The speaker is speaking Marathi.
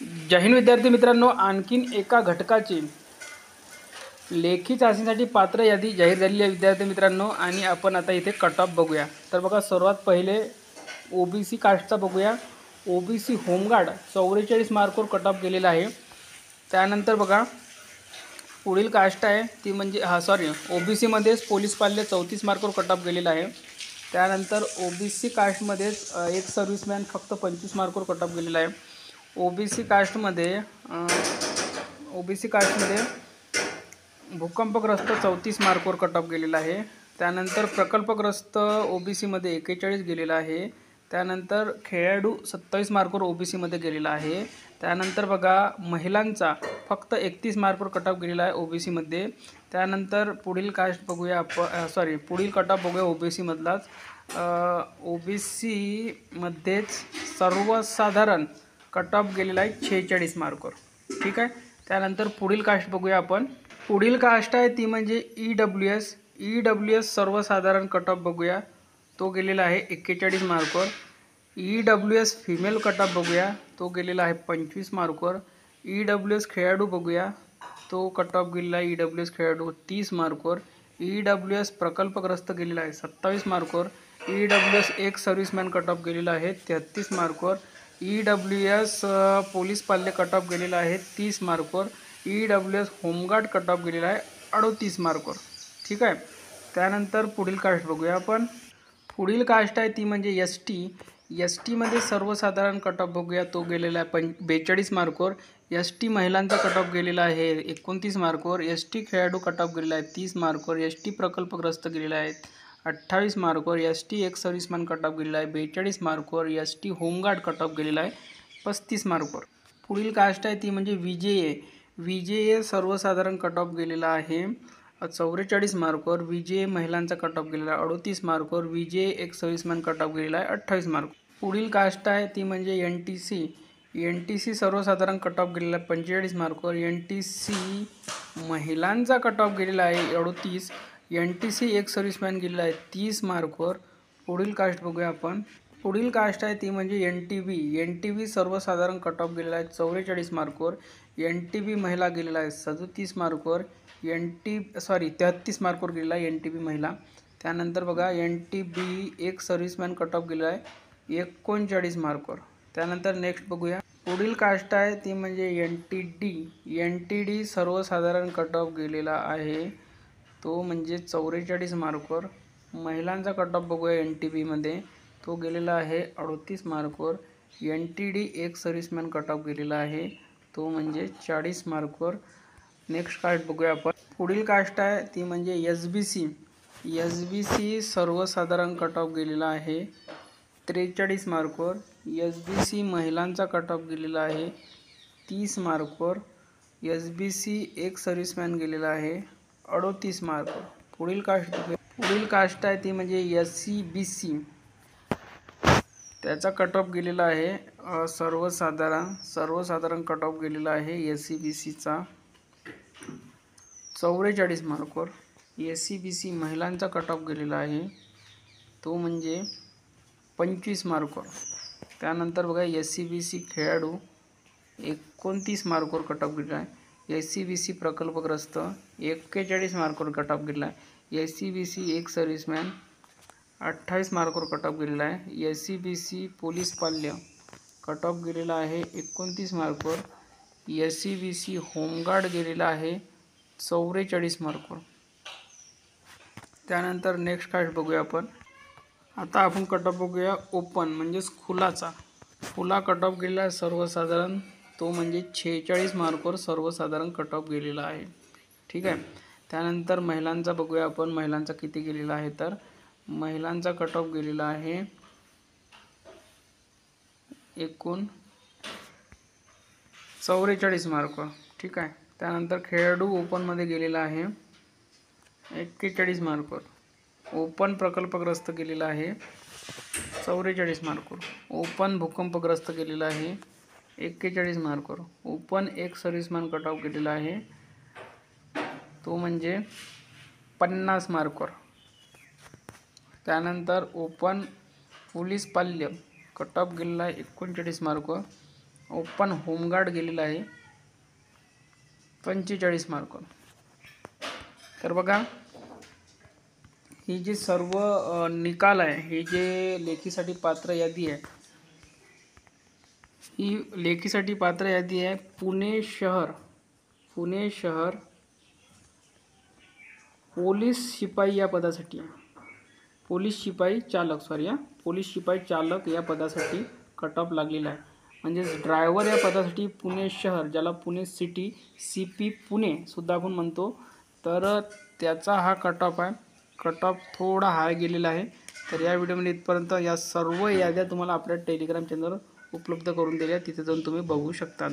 जय हिंद विद्यार्थी मित्रांनो, आणखीन एका घटकाची लेखी चाचणीसाठी पात्र यादी जाहीर झालेली आहे विद्यार्थी मित्रांनो। आणि आपण आता इथे कट ऑफ बघूया। तर बघा, सर्वात पहिले ओबीसी कास्टचा बघूया। ओबीसी होमगार्ड 44 मार्कवर कट ऑफ गेलेला आहे। त्यानंतर बघा, पुढील कास्ट आहे ती म्हणजे ओबीसीमध्येच पोलीस पाल्य 34 मार्कवर कट ऑफ गेलेला आहे। त्यानंतर ओबीसी कास्टमध्येच एक सर्व्हिसमॅन फक्त 25 मार्कवर कट ऑफ गेलेला आहे। ओबीसी कास्टमध्ये भूकंपग्रस्त 34 मार्कवर कट ऑफ गेलेला आहे। त्यानंतर प्रकल्पग्रस्त ओबीसीमध्ये 41 गेलेला आहे। त्यानंतर खेळाडू 27 मार्कवर ओबीसीमध्ये गेलेला आहे। त्यानंतर बघा, महिलांचा फक्त 31 मार्कवर कट ऑफ गेलेला आहे ओबीसीमध्ये। त्यानंतर पुढील कास्ट बघूया आपण, पुढील कट ऑफ बघूया ओबीसीमधलाच। ओबीसीमध्येच सर्वसाधारण कट ऑफ गेलेला आहे 46 मार्कवर, ठीक आहे। त्यानंतर पुढील कास्ट बघूया आपण। पुढील कास्ट आहे ती म्हणजे ईडब्ल्यूएस सर्वसाधारण कट ऑफ बघूया, तो गेलेला आहे 41 मार्कवर। ईडब्ल्यूएस फिमेल कट ऑफ बघूया, तो गेलेला आहे 25 मार्कवर। ईडब्ल्यूएस खेळाडू बघूया, तो कट ऑफ गेलेला आहे ईडब्ल्यूएस खेळाडू 30 मार्कवर। ईडब्ल्यूएस प्रकल्पग्रस्त गेलेला आहे 27 मार्कवर। ईडब्ल्यूएस एक सर्व्हिसमॅन कट ऑफ गेलेला आहे 33 मार्कवर। ईडब्ल्यूएस पोलीस पाल्य कट ऑफ गेलेला आहे 30 मार्कवर। ईडब्ल्यूएस होमगार्ड कट ऑफ गेलेला आहे 38 मार्कवर, ठीक आहे। त्यानंतर पुढील कास्ट बघूया आपण। पुढील कास्ट आहे ती म्हणजे एसटीमध्ये सर्वसाधारण कट ऑफ बघूया, तो गेलेला आहे 42 मार्कवर। एसटी महिलांचा कट ऑफ गेलेला आहे 29 मार्कवर। एसटी खेळाडू कट ऑफ गेलेला आहे 30 मार्कवर। एसटी प्रकल्पग्रस्त गेलेला आहे 28 मार्कवर। एसटी एक सर्व्हिसमॅन कट ऑफ गेलेला आहे 42 मार्कवर। एसटी होमगार्ड कट ऑफ गेलेला आहे 35 मार्कवर। पुढील कास्ट आहे ती म्हणजे विजेए सर्वसाधारण कट ऑफ गेलेला आहे 44 मार्कवर। विजेए महिलांचा कट ऑफ गेलेला आहे 38 मार्कवर। विजेए एक सर्व्हिसमॅन कट ऑफ गेलेला आहे 28 मार्क। पुढील कास्ट आहे ती म्हणजे एनटीसी सर्वसाधारण कट ऑफ गेलेला आहे 45 मार्कवर। एनटीसी महिलांचा कट ऑफ गेलेला आहे 38। एनटीसी एक सर्व्हिसमॅन गेलेला आहे 30 मार्कवर। पुढील कास्ट बघूया आपण। पुढील कास्ट आहे ती म्हणजे एनटीव्ही सर्वसाधारण कट ऑफ गेलेला आहे 44 मार्कवर। एनटीव्ही महिला गेलेला आहे 37 मार्कवर। 33 मार्कवर गेलेला आहे एनटीव्ही महिला। त्यानंतर बघा, एनटीबी एक सर्व्हिसमॅन कट ऑफ गेलेला आहे 39 मार्कवर। त्यानंतर नेक्स्ट बघूया। पुढील कास्ट आहे ती म्हणजे एनटीडी सर्वसाधारण कट ऑफ गेलेला आहे, तो म्हणजे 44 मार्कवर। महिलांचा कट ऑफ बघूया एनटीबीमध्ये, तो गेलेला आहे 38 मार्कवर। एनटीडी एक सर्व्हिसमॅन कट ऑफ गेलेला आहे, तो म्हणजे 40 मार्कवर। नेक्स्ट कास्ट बघूया आपण। पुढील कास्ट आहे ती म्हणजे एसबीसी सर्वसाधारण कट ऑफ गेलेला आहे 43 मार्कवर। एसबीसी महिलांचा कट ऑफ गेलेला आहे 30 मार्कवर। एसबीसी एक सर्व्हिसमॅन गेलेला आहे 38 मार्कवर। पुढील कास्ट आहे ती म्हणजे एससीबीसी, त्याचा कट ऑफ गेलेला आहे सर्वसाधारण कट ऑफ गेलेला आहे एससीबीसीचा 44 मार्कवर। एससीबीसी महिलांचा कट ऑफ गेलेला आहे, तो म्हणजे 25 मार्कवर। त्यानंतर बघा, एससीबीसी खेळाडू 29 मार्कवर कट ऑफ गेलेला आहे। एससीबीसी प्रकल्पग्रस्त 41 मार्कवर कट ऑफ गेलेला आहे। एससीबीसी एक सर्व्हिसमॅन 28 मार्कवर कट ऑफ गेलेला आहे। एससीबीसी पोलीस पाल्य कट ऑफ गेलेला आहे 29 मार्कवर। एससीबीसी होमगार्ड गेलेला आहे 44 मार्कवर। त्यानंतर नेक्स्ट कास्ट बघूया आपण। आता आपण कट ऑफ बघूया ओपन म्हणजेच खुला कट ऑफ गेलेला आहे सर्वसाधारण, तो म्हणजे 46 मार्कवर सर्वसाधारण कट ऑफ गेलेला आहे, ठीक आहे। त्यानंतर महिलांचा बघूया आपण, महिलांचा किती गेलेला आहे, तर महिलांचा कट ऑफ गेलेला आहे एकूण 44 मार्कवर, ठीक आहे। त्यानंतर खेळाडू ओपनमध्ये गेलेला आहे 41 मार्कवर। ओपन प्रकल्पग्रस्त गेलेला आहे 44 मार्कवर। ओपन भूकंपग्रस्त गेलेला आहे 41 मार्कवर। ओपन एक सर्व्हिसमॅन कट ऑफ गेलेला आहे, तो म्हणजे 50 मार्कवर। त्यानंतर ओपन पोलीस पाल्य कट ऑफ गेलेला आहे 39 मार्कवर। ओपन होमगार्ड गेलेला आहे 45 मार्क. तर बघा ही जी सर्व निकाल आहे, हे जे लेखीसाठी पात्र यादी आहे, ही लेखीसाठी पात्र यादी आहे पुणे शहर पोलीस शिपाई या पदासाठी आहे. पोलीस शिपाई चालक या पदासाठी कट ऑफ लागलेला आहे. म्हणजेच ड्रायव्हर या पदासाठी पुणे शहर, ज्याला पुणे सिटी CP पुणे सुद्धा आपण म्हणतो, तर त्याचा हा कट ऑफ आहे. कट ऑफ थोडा हाय गेलेला आहे. तर या व्हिडिओमध्ये इथपर्यंत या सर्व याद्या तुम्हाला आपल्या टेलिग्राम चॅनलवर उपलब्ध करून दिल्या, तिथे जाऊन तुम्ही बघू शकता.